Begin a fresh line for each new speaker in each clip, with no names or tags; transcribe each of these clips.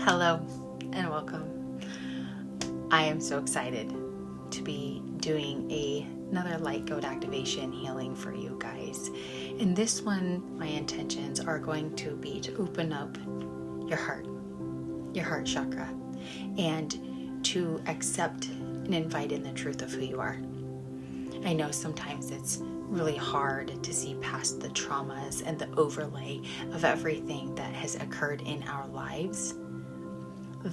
Hello and welcome. I am so excited to be doing another light code activation healing for you guys. In this one, my intentions are going to be to open up your heart chakra, and to accept and invite in the truth of who you are. I know sometimes it's really hard to see past the traumas and the overlay of everything that has occurred in our lives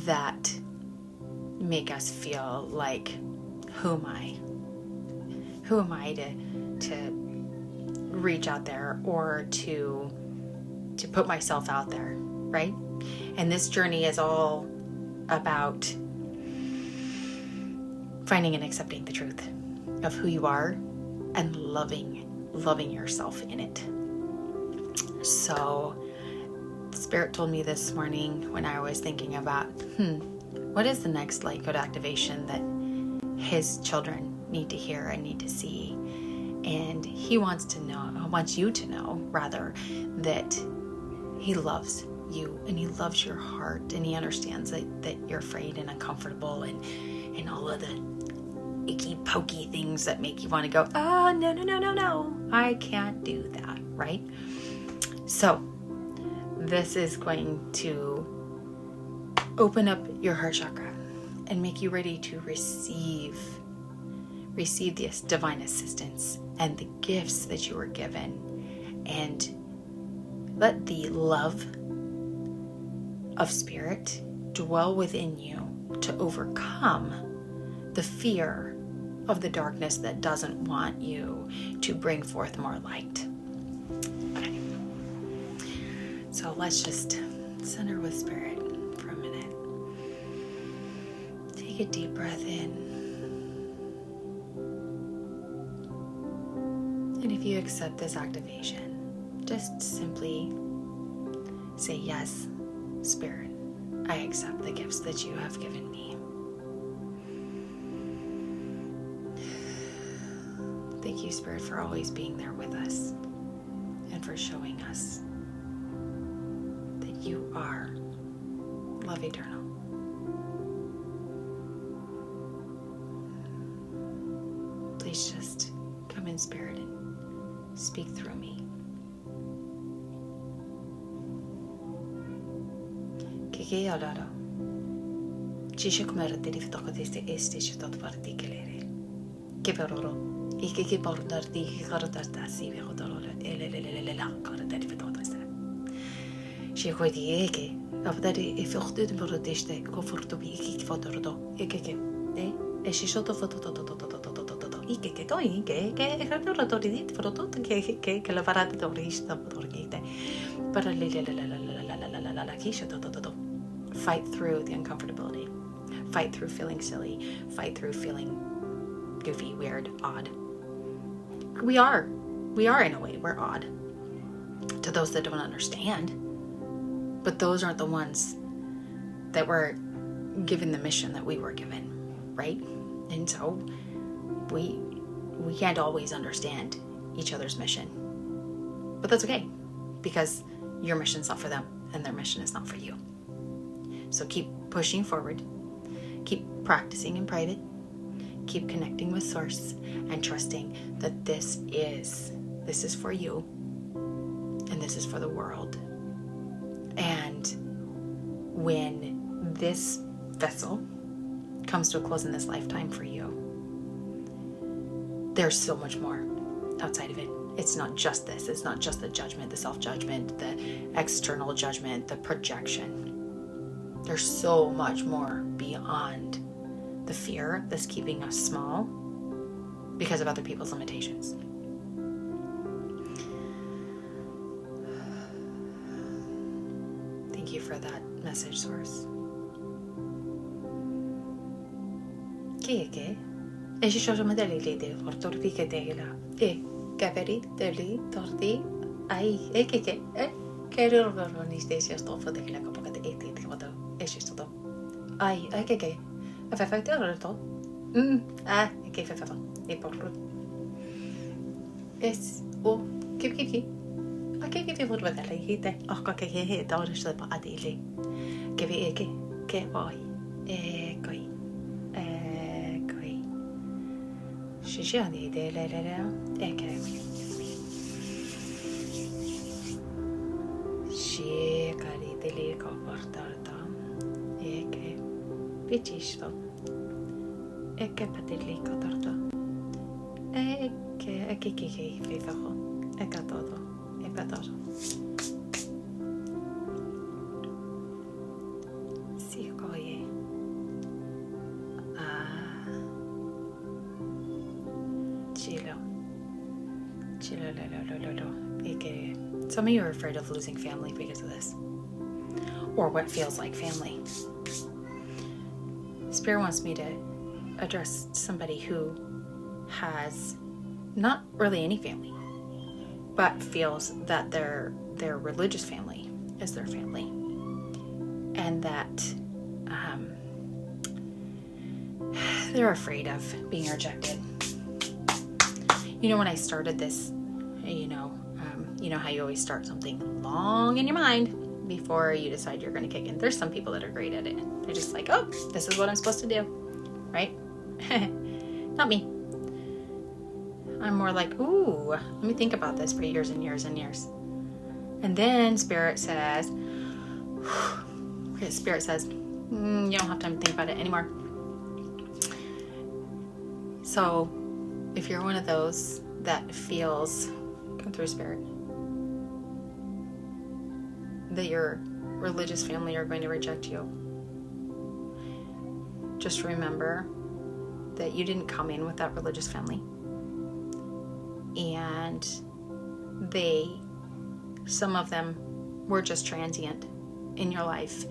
that make us feel like, who am I? Who am I to reach out there or to put myself out there, right? And this journey is all about finding and accepting the truth of who you are and loving yourself in it. So the Spirit told me this morning when I was thinking about, what is the next light code activation that His children need to hear and need to see? And He wants you to know, that He loves you and He loves your heart, and He understands that you're afraid and uncomfortable and all of the icky pokey things that make you want to go, no, I can't do that, right? So this is going to open up your heart chakra and make you ready to receive this divine assistance and the gifts that you were given, and let the love of Spirit dwell within you to overcome the fear of the darkness that doesn't want you to bring forth more light. Okay. So let's just center with Spirit for a minute. Take a deep breath in. And if you accept this activation, just simply say, yes, Spirit, I accept the gifts that you have given me. Thank you, Spirit, for always being there with us and for showing us that you are love eternal. Please just come in, Spirit, and speak through me. Che allora ci come di rifiuto queste ci tot particolare che per loro e che portar di carta si vedo dolore e le la carta di rifiuto queste ci coi di che avere e forte di proteste conforto bi che foto e che e ci sotto foto e che toi che credo di foto che la parata dorista porgite per la kisha fight through the uncomfortability, fight through feeling silly, fight through feeling goofy, weird, odd. We are in a way, we're odd to those that don't understand, but those aren't the ones that were given the mission that we were given, right? And so we can't always understand each other's mission, but that's okay, because your mission's not for them and their mission is not for you. So keep pushing forward, keep practicing in private, keep connecting with Source, and trusting that this is for you and this is for the world. And when this vessel comes to a close in this lifetime for you, there's so much more outside of it. It's not just this. It's not just the judgment, the self-judgment, the external judgment, the projection. There's so much more beyond the fear that's keeping us small because of other people's limitations. Thank you for that message, Source. Che? E ci sono modelli di ortorpi che dela. E caperi deli torti ai e che loro ni stessi sto fare che la capo che e ti vado e ci sto. Ai che fa fare tutto. Che fa e porro. Es o che a che vi vorrei vedere hite. Che he da sto pa adili. kevi ke oi koi koi shishani de la eke shikari deli ko portarta eke pichisto eke pateli ko torta eke fifajo eka todo Some of you are afraid of losing family because of this, or what feels like family. Spirit wants me to address somebody who has not really any family, but feels that their religious family is their family, and that they're afraid of being rejected. When I started this, you know how you always start something long in your mind before you decide you're going to kick in. There's some people that are great at it. They're just like, oh, this is what I'm supposed to do, right? Not me. I'm more like, ooh, let me think about this for years and years and years. And then Spirit says, you don't have time to think about it anymore. So if you're one of those that feels, come through Spirit, that your religious family are going to reject you, just remember that you didn't come in with that religious family. And some of them were just transient in your life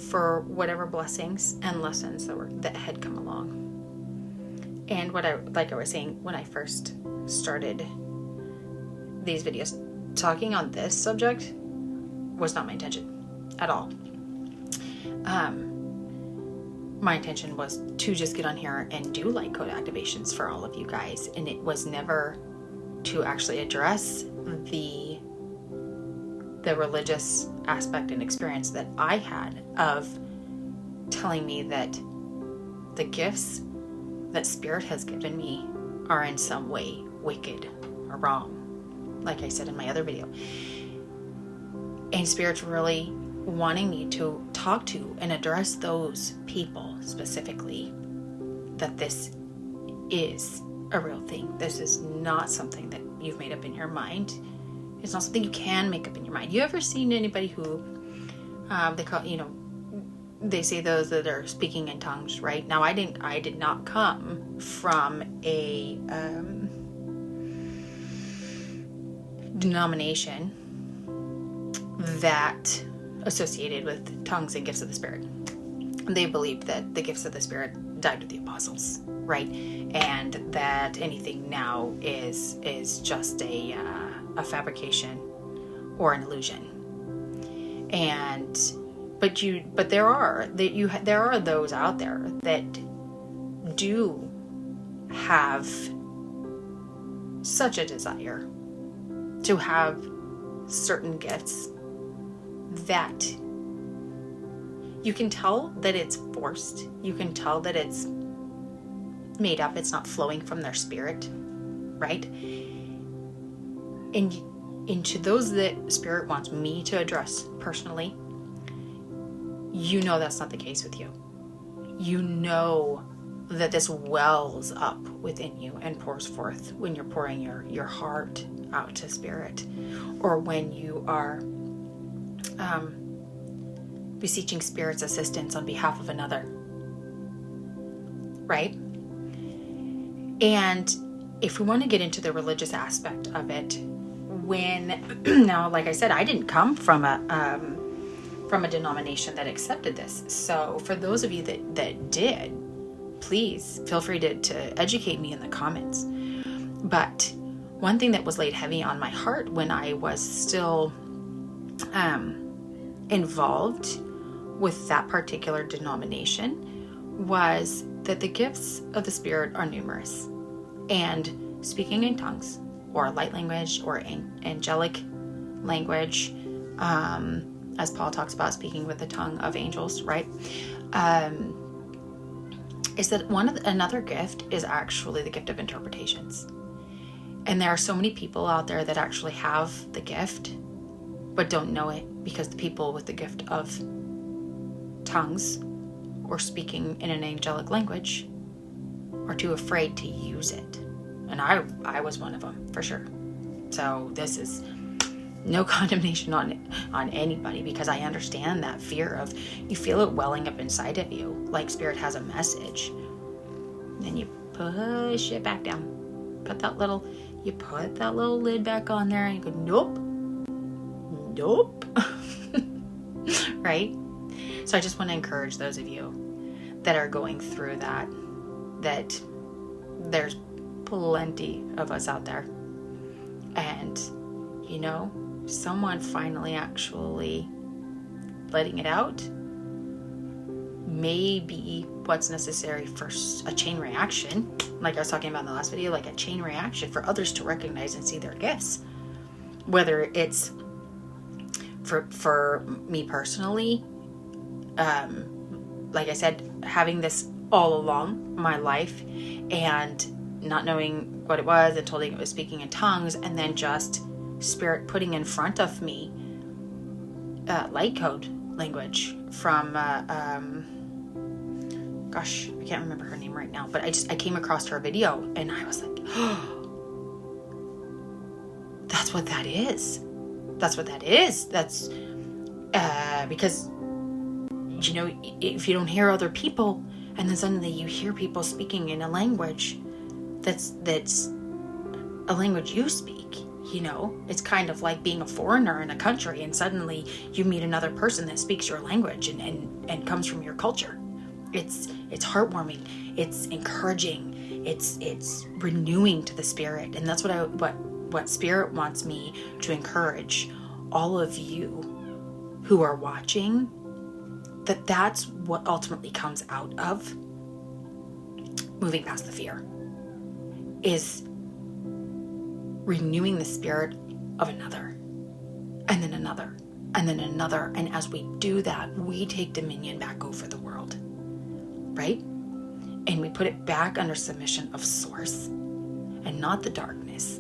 for whatever blessings and lessons that had come along. And like I was saying, when I first started these videos, talking on this subject was not my intention at all. My intention was to just get on here and do light code activations for all of you guys, and it was never to actually address the religious aspect and experience that I had of telling me that the gifts that Spirit has given me are in some way wicked or wrong, like I said in my other video. And Spirit's really wanting me to talk to and address those people specifically, that this is a real thing. This is not something that you've made up in your mind. It's not something you can make up in your mind. You ever seen anybody who they say those that are speaking in tongues, right? Now I did not come from a denomination that associated with tongues and gifts of the Spirit. They believed that the gifts of the Spirit died with the apostles, right? And that anything now is just a fabrication or an illusion. But there are those out there that do have such a desire to have certain gifts that you can tell that it's forced. You can tell that it's made up. It's not flowing from their spirit, right? And to those that Spirit wants me to address personally, you know that's not the case with you. You know that this wells up within you and pours forth when you're pouring your heart out to Spirit, or when you are beseeching Spirit's assistance on behalf of another, right? And if we want to get into the religious aspect of it, now, like I said, I didn't come from a denomination that accepted this. So for those of you that did, please feel free to educate me in the comments. But one thing that was laid heavy on my heart when I was still involved with that particular denomination was that the gifts of the Spirit are numerous, and speaking in tongues or light language or angelic language, as Paul talks about speaking with the tongue of angels, right? Is that another gift is actually the gift of interpretations. And there are so many people out there that actually have the gift, but don't know it, because the people with the gift of tongues or speaking in an angelic language are too afraid to use it. And I was one of them, for sure. So this is no condemnation on anybody, because I understand that fear of, you feel it welling up inside of you, like Spirit has a message. Then you push it back down. You put that little lid back on there, and you go, nope. Right? So I just want to encourage those of you that are going through that there's plenty of us out there. And, someone finally actually letting it out may be what's necessary for a chain reaction, like I was talking about in the last video, like a chain reaction for others to recognize and see their gifts. Whether it's for me personally, like I said, having this all along my life and not knowing what it was and told it was speaking in tongues, and then just Spirit putting in front of me light code language from gosh, I can't remember her name right now, but I came across her video and I was like, oh, that's what that is. That's because if you don't hear other people, and then suddenly you hear people speaking in a language that's a language you speak, it's kind of like being a foreigner in a country, and suddenly you meet another person that speaks your language and comes from your culture. It's heartwarming, it's encouraging, it's renewing to the spirit. And that's what Spirit wants me to encourage all of you who are watching, that's what ultimately comes out of moving past the fear, is renewing the spirit of another, and then another, and then another. And as we do that, we take dominion back over the world, right? And we put it back under submission of Source and not the darkness.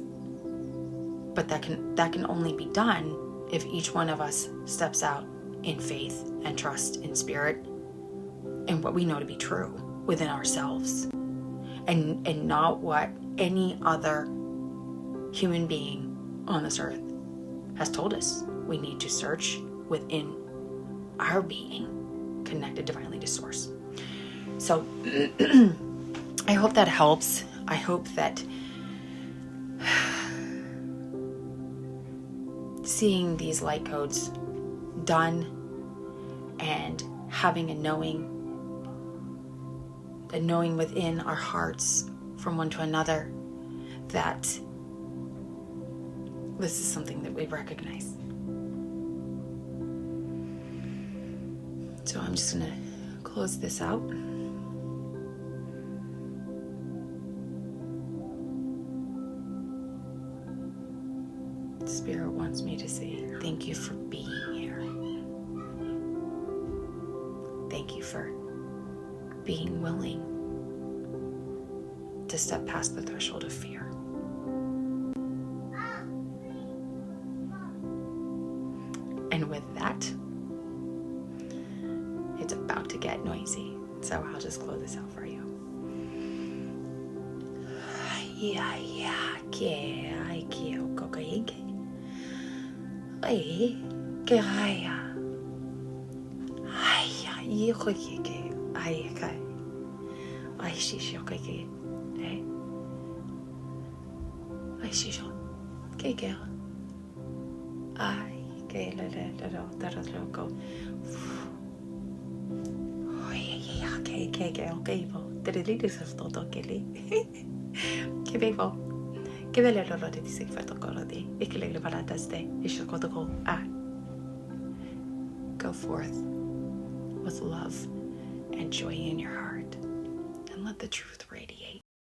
But that can only be done if each one of us steps out in faith and trust in Spirit and what we know to be true within ourselves, and not what any other human being on this earth has told us. We need to search within our being, connected divinely to Source. So I hope that helps. I hope that seeing these light codes done and having a knowing within our hearts from one to another that this is something that we recognize. So I'm just going to close this out. Spirit wants me to say thank you for being here. Thank you for being willing to step past the threshold of fear. And with that, it's about to get noisy, so I'll just close this out for you. Go forth with love and joy in your heart, and let the truth radiate.